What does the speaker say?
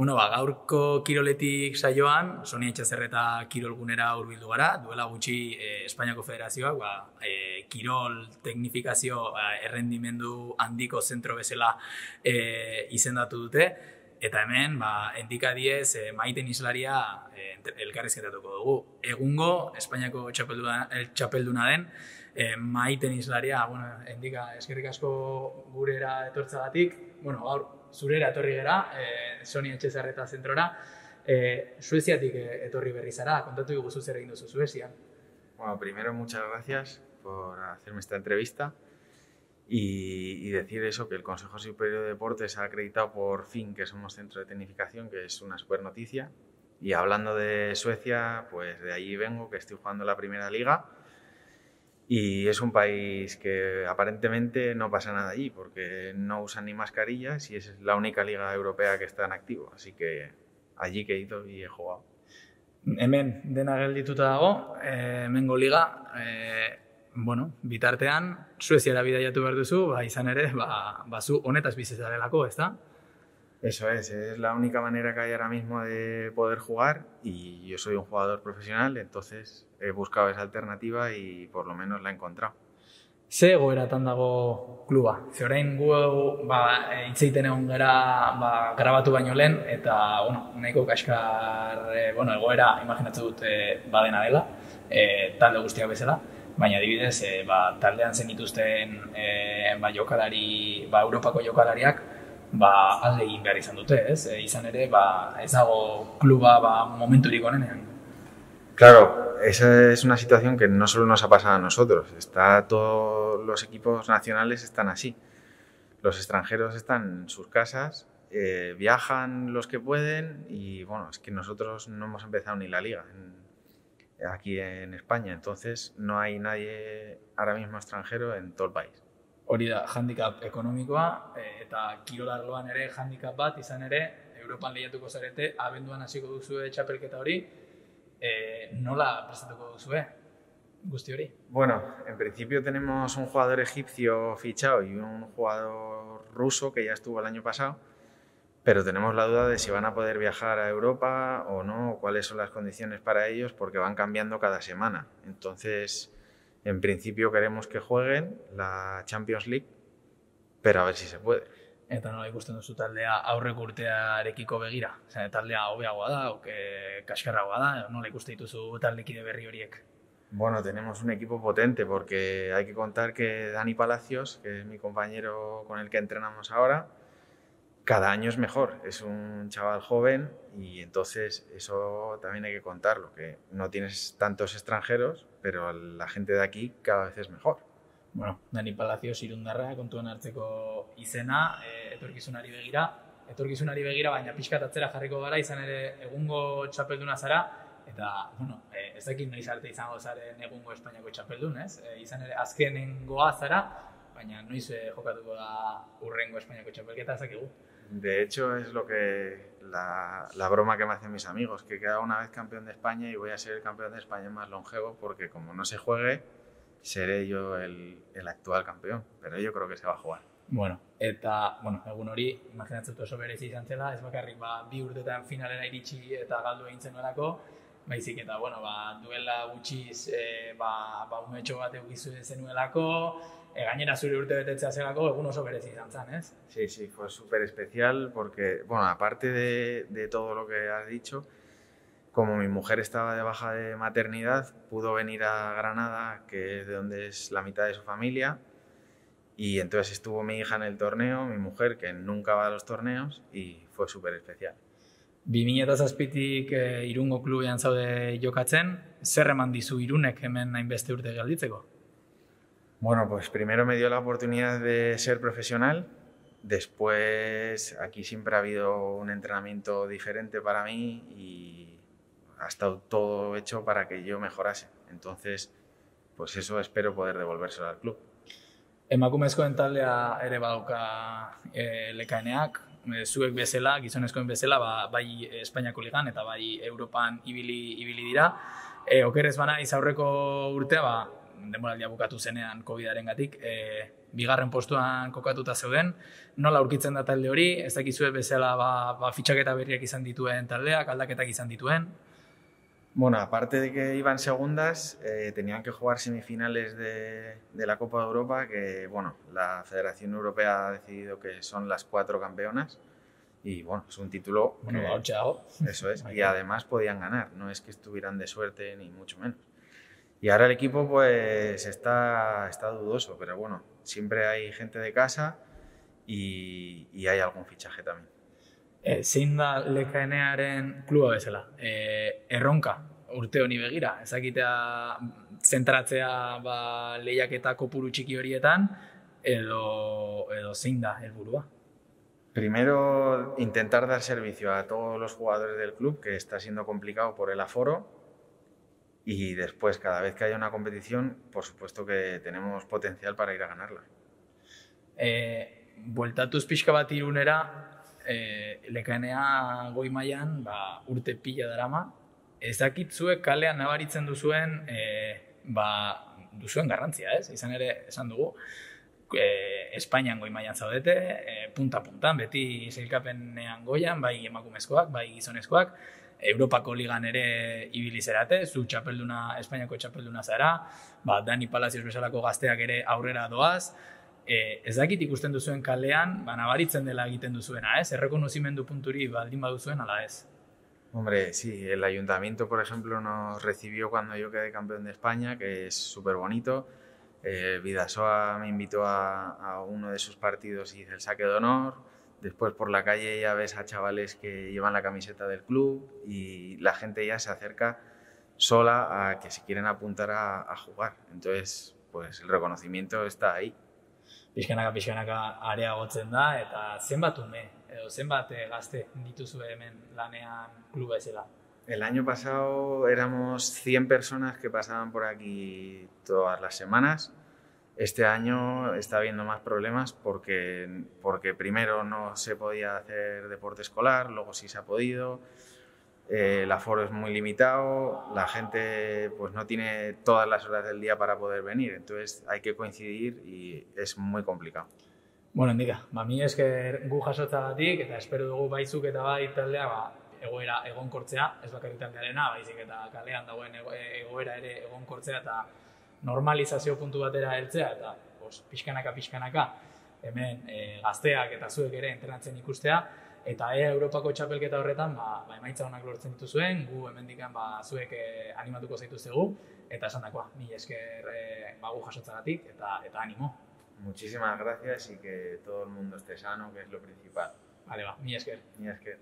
Gaurko kiroletik saioan, Soni Etxezerreta kirolgunera hurbildu gara, duela gutxi Espainiako Federazioak kirol teknifikazio errendimendu handiko zentro bezala izendatu dute, eta hemen endikadiez Maiten islaria elkarrizketatuko dugu. Egungo Espainiako txapelduna den Maiten islaria, endika eskerrik asko gurera etortzagatik, gaur zurera etorri gara, Soni Etxezerreta zentrora. Sueziatik etorri berri zara, kontatu dugu zer egin duzu Suezian. Bueno, primero muchas gracias por hacerme esta entrevista y decir eso, que el Consejo Superior de Deportes ha acreditado por fin que somos centro de tecnificación, que es una super noticia. Y hablando de Suecia, pues de allí vengo, que estoy jugando la primera liga. Y es un país que aparentemente no pasa nada allí porque no usan ni mascarillas y es la única liga europea que está en activo. Así que allí que he ido y he jugado. Hemen dena geldituta dago, hemengo liga, bitartean Sueziara bidaiatu behar duzu, izan ere, zu honetaz bizi zarelako, ezta? Eso es la única manera que hay ahora mismo de poder jugar y yo soy un jugador profesional, entonces he buscado esa alternativa y por lo menos la he encontrado. Ze egoeratan dago kluba? Ze orain gu hitz egiten egon gara grabatu baino lehen eta nahiko kaskar egoera imaginatzen dut badena dela, talde guztiak bezala, baina adibidez taldean zenituzten jokalari, Europako jokalariak alde egin behar izan dute, ez? Izan ere, ez dago kluba momenturik onenean. Claro, esa es una situación que no solo nos ha pasado a nosotros, todos los equipos nacionales están así. Los extranjeros están en sus casas, viajan los que pueden y es que nosotros no hemos empezado ni la liga aquí en España, entonces no hay nadie ahora mismo extranjero en todo el país. Hori da, handicap ekonomikoa eta kirolarloan ere handicap bat izan ere, Europan lehiatuko zarete, abenduan hasiko duzue txapelketa hori, nola prestatuko duzue guzti hori? Bueno, en principio tenemos un jugador egipcio fichado y un jugador ruso que ya estuvo el año pasado, pero tenemos la duda de si van a poder viajar a Europa o no, o cuáles son las condiciones para ellos, porque van cambiando cada semana. Entonces, en principio queremos que jueguen la Champions League, pero a ver si se puede. Eta nola ikusten duzu taldea aurreko urtearekiko begira? Taldea hobeagoa da, kaskarragoa da, nola ikusten dituzu taldekide berri horiek? Bueno, tenemos un equipo potente porque hay que contar que Dani Palacios, que es mi compañero con el que entrenamos ahora, cada año es mejor, es un chaval joven y entonces eso también hay que contarlo, que no tienes tantos extranjeros, pero la gente de aquí cada vez es mejor. Bueno, Dani Palacios irundarra kontuan hartzeko izena, etorkizunari begira, baina pixkat atzera jarriko gara, izan ere egungo txapelduna zara, eta, ez dakit noiz arte izango zaren egungo Espainiako txapeldun, ez? Izan ere azkenengoa zara, baina noiz jokatuko da hurrengo Espainiako txapelketa, ezakigu. De hecho, es lo que la broma que me hacen mis amigos, que he quedado una vez campeón de España y voy a ser el campeón de España más longevo porque como no se juegue, seré yo el actual campeón, pero yo creo que se va a jugar. Egun hori, imaginatzen oso berezi izan zela, ez bakarrik 2 urtetan finalera iritsi eta galdu egin zenuelako, baizik eta, duela gutxiz, umetxo bat eukizu zenuelako, gainera zure urte betetzea zelako, egun oso berezi izan zen, ¿ez? Sí, fue súper especial porque, aparte de todo lo que has dicho, como mi mujer estaba de baja de maternidad, pudo venir a Granada, que es de donde es la mitad de su familia, y entonces estuvo mi hija en el torneo, mi mujer, que nunca va a los torneos, y fue súper especial. 2007tik Irungo klubean zaude jokatzen, zer eman dizu Irunek hemen hainbeste urte gelditzeko? Bueno, pues primero me dio la oportunidad de ser profesional, después aquí siempre ha habido un entrenamiento diferente para mí y ha estado todo hecho para que yo mejorase. Entonces, pues eso espero poder devolvérselo al club. Emakumezkoen taldea ere badauka lekaeneak, zuek bezala, gizonezkoen bezala, bai Espainiako ligan eta bai Europan ibili dira. Okerrez banaiz aurreko urtea, denboraldia bukatu zenean COVID-arengatik, bigarren postuan kokatuta zeuden, nola aurkitzen da talde hori, ez dakizue bezala fitxaketa berriak izan dituen taldeak, aldaketak izan dituen? Bueno, aparte de que iban segundas, tenían que jugar semifinales de la Copa de Europa, que bueno, la Federación Europea ha decidido que son las 4 campeonas y bueno, es un título eso es, y además podían ganar, no es que estuvieran de suerte ni mucho menos. Y ahora el equipo pues está dudoso, pero bueno, siempre hay gente de casa y hay algún fichaje también. Zein da LKN-aren kluba bezala? Erronka, urte honi begira, ezakitea zentratzea lehiaketa kopuru txiki horietan, edo zein da helburua? Primero, intentar dar servicio a todos los jugadores del club, que está siendo complicado por el aforo, y después, cada vez que haya una competición, por supuesto que tenemos potencial para ir a ganarla. Bueltatuz pixka bat Irunera, LKNA goi mailan urte pila darama, ezakitzuek kalean nabaritzen duzuen garrantzia, ez? Izan ere, esan dugu, Espainian goi mailan zaudete, punta-puntan, beti sailkapenean goian, bai emakumezkoak, bai gizonezkoak, Europako ligan ere ibili zerate, zu Espainiako txapelduna zara, Dani Palacios bezalako gazteak ere aurrera doaz, ez dakit ikusten duzuen kalean, nabaritzen dela egiten duzuena, ez? Errekonozimendu punturi baldin baduzuen, ala ez? Hombre, sí, el ayuntamiento, por ejemplo, nos recibió cuando yo quedé campeón de España, que es súper bonito. Bidasoa me invitó a uno de sus partidos y hice el saque de honor. Después por la calle ya ves a chavales que llevan la camiseta del club y la gente ya se acerca sola a que se quieren apuntar a jugar. Entonces, pues el reconocimiento está ahí. Pixkanaka areagotzen da, eta zenbat ume, edo zenbat gazte dituzu hemen lanean kluba bezala? El año pasado éramos 100 personas que pasaban por aquí todas las semanas. Este año está habiendo más problemas porque primero no se podía hacer deporte escolar, luego sí se ha podido. El aforo es muy limitado, la gente pues no tiene todas las horas del día para poder venir, entonces hay que coincidir y es muy complicado. Bueno, Nika, mila esker gu jasotzagatik eta espero dugu baizuk eta bai taldea egoera egonkortzea, ez bakarrik taldearena, baizik eta kalean dagoen egoera ere egonkortzea eta normalizazio puntu batera heltzea eta pixkanaka hemen gazteak eta zuek ere entrenatzen ikustea. Eta Europako txapelketa horretan emaitza onak lortzen dituzuen, gu hemendikan zuek animatuko zaituztegu, eta esan dakoa, mila esker gu jasotzagatik eta animo. Muchísimas gracias y que todo el mundo esté sano, que es lo principal. Vale, mila esker. Mila esker.